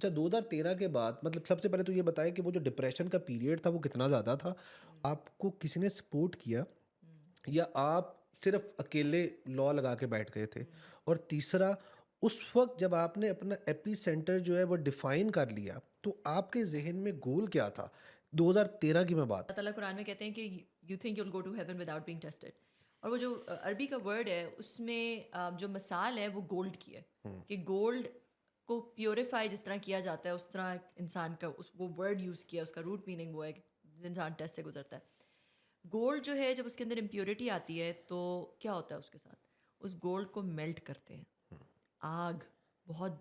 اچھا 2013 کے بعد مطلب سب سے پہلے تو یہ بتائیں کہ وہ جو ڈپریشن کا پیریڈ تھا وہ کتنا زیادہ تھا؟ آپ کو کسی نے سپورٹ کیا یا آپ صرف اکیلے لا لگا کے بیٹھ گئے تھے؟ اور تیسرا، اس وقت جب آپ نے اپنا ایپی سینٹر جو ہے وہ ڈیفائن کر لیا تو آپ کے ذہن میں گول کیا تھا 2013 کی میں بات؟ اللہ تعالیٰ قرآن میں کہتے ہیں کہ you think you will go to heaven without being tested. اور وہ جو عربی کا ورڈ ہے اس میں جو مثال ہے وہ گولڈ کی ہے کہ گولڈ کو پیوریفائی جس طرح کیا جاتا ہے اس طرح انسان کا وہ ورڈ یوز کیا, اس کا روٹ میننگ وہ ہے کہ انسان ٹیسٹ سے گزرتا ہے. گولڈ جو ہے جب اس کے اندر امپیورٹی آتی ہے تو کیا ہوتا ہے اس کے ساتھ, اس گولڈ کو میلٹ کرتے ہیں, آگ, بہت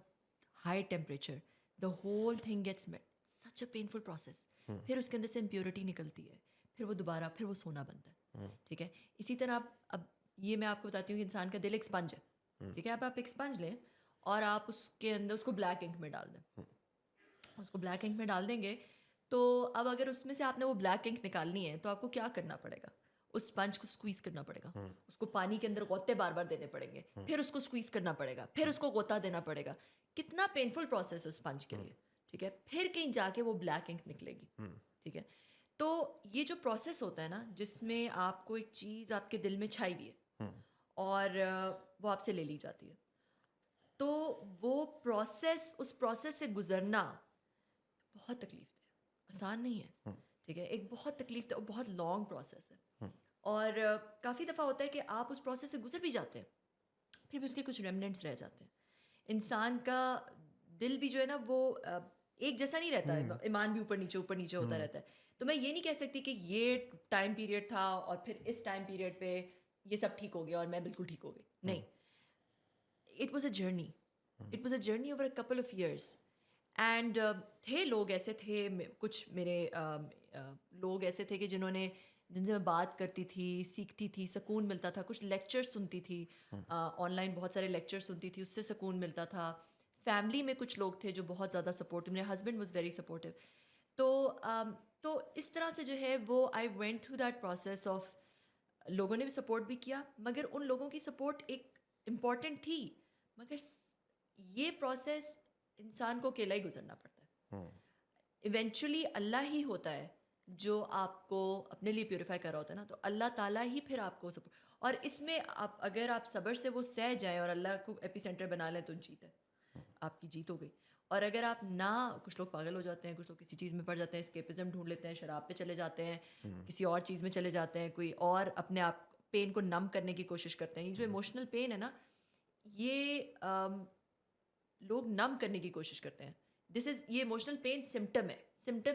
high temperature, the whole thing gets melt, such a painful process. پھر اس کے اندر سے امپیورٹی نکلتی ہے, پھر وہ دوبارہ پھر وہ سونا بنتا ہے. ٹھیک ہے, اسی طرح اب یہ میں آپ کو بتاتی ہوں کہ انسان کا دل ایک اسپنج ہے. ٹھیک ہے, اب آپ ایک اسپنج لیں اور آپ اس کے اندر اس کو بلیک انک میں ڈال دیں. اس کو بلیک انک میں ڈال دیں گے تو اب اگر اس میں سے آپ نے وہ بلیک انک نکالنی ہے تو آپ کو کیا کرنا پڑے گا, اس اسپنج کو سکویز کرنا پڑے گا, اس کو پانی کے اندر غوطے بار بار دینے پڑیں گے, پھر اس کو سکویز کرنا پڑے گا, پھر اس کو غوطہ دینا پڑے گا. کتنا پینفل پروسیس ہے اسپنج کے لیے. ٹھیک ہے, پھر کہیں جا کے وہ بلیک انک نکلے گی. ٹھیک ہے, تو یہ جو پروسیس ہوتا ہے نا جس میں آپ کو ایک چیز آپ کے دل میں چھائی ہوئی ہے اور وہ آپ سے لے لی جاتی ہے, تو وہ پروسیس, اس پروسیس سے گزرنا بہت تکلیف دہ, آسان نہیں ہے. ٹھیک ہے, ایک بہت تکلیف دہ اور بہت لانگ پروسیس ہے. اور کافی دفعہ ہوتا ہے کہ آپ اس پروسیس سے گزر بھی جاتے ہیں, پھر بھی اس کے کچھ ریمننٹس رہ جاتے ہیں. انسان کا دل بھی جو ہے نا وہ ایک جیسا نہیں رہتا ہے, ایمان بھی اوپر نیچے ہوتا رہتا ہے. تو میں یہ نہیں کہہ سکتی کہ یہ ٹائم پیریڈ تھا اور پھر اس ٹائم پیریڈ پہ یہ سب ٹھیک ہو گیا اور میں بالکل ٹھیک ہو گئی. نہیں, it was a journey, it was a journey over a couple of years. And تھے لوگ ایسے تھے, کچھ میرے لوگ ایسے تھے کہ جن سے میں بات کرتی تھی, سیکھتی تھی, سکون ملتا تھا. کچھ لیکچر سنتی تھی آن لائن, بہت سارے لیکچر سنتی تھی, اس سے سکون ملتا تھا. فیملی میں کچھ لوگ تھے جو بہت زیادہ سپورٹو, میرے ہسبینڈ واز ویری سپورٹیو. تو اس طرح سے جو ہے وہ I went through that process of, لوگوں نے بھی سپورٹ بھی کیا, مگر ان لوگوں کی سپورٹ ایک امپورٹنٹ تھی, مگر یہ پروسیس انسان کو اکیلا ہی گزرنا پڑتا ہے. ایونچولی اللہ ہی ہوتا ہے جو آپ کو اپنے لیے پیوریفائی کر رہا ہوتا ہے نا, تو اللہ تعالیٰ ہی پھر آپ کو سپورٹ. اور اس میں اگر آپ صبر سے وہ سہ جائیں اور اللہ کو ایپی سینٹر بنا لیں تو جیت ہے, آپ کی جیت ہو گئی. اور اگر آپ نہ, کچھ لوگ پاگل ہو جاتے ہیں, کچھ لوگ کسی چیز میں پڑ جاتے ہیں, اسکیپزم ڈھونڈ لیتے ہیں, شراب پہ چلے جاتے ہیں, کسی اور چیز میں چلے جاتے ہیں, کوئی اور اپنے آپ پین کو نم کرنے کی کوشش کرتے ہیں. یہ جو ایموشنل پین ہے نا, یہ لوگ نم کرنے کی کوشش کرتے ہیں. یہ ایموشنل پین سمٹم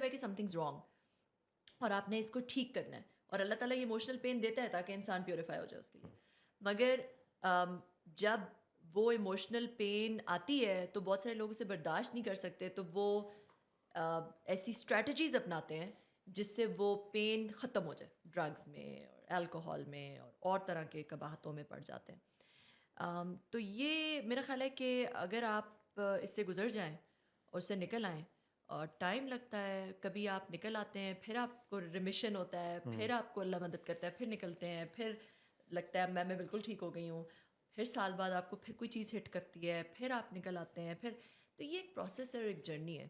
ہے کہ سم تھنگز رانگ, اور آپ نے اس کو ٹھیک کرنا ہے. اور اللہ تعالیٰ یہ ایموشنل پین دیتا ہے تاکہ انسان پیوریفائی ہو جائے اس کے لیے. مگر جب وہ ایموشنل پین آتی ہے تو بہت سارے لوگ اسے برداشت نہیں کر سکتے, تو وہ ایسی اسٹریٹجیز اپناتے ہیں جس سے وہ پین ختم ہو جائے. ڈرگز میں اور الکوہول میں اور طرح کے قباحتوں میں پڑ جاتے ہیں. تو یہ میرا خیال ہے کہ اگر آپ اس سے گزر جائیں اور اس سے نکل آئیں, اور ٹائم لگتا ہے, کبھی آپ نکل آتے ہیں, پھر آپ کو ریمیشن ہوتا ہے, پھر آپ کو اللہ مدد کرتا ہے, پھر نکلتے ہیں, پھر لگتا ہے میں بالکل ٹھیک ہو گئی ہوں, پھر سال بعد آپ کو پھر کوئی چیز ہٹ کرتی ہے, پھر آپ نکل آتے ہیں, پھر. تو یہ ایک پروسیس ہے اور ایک جرنی ہے.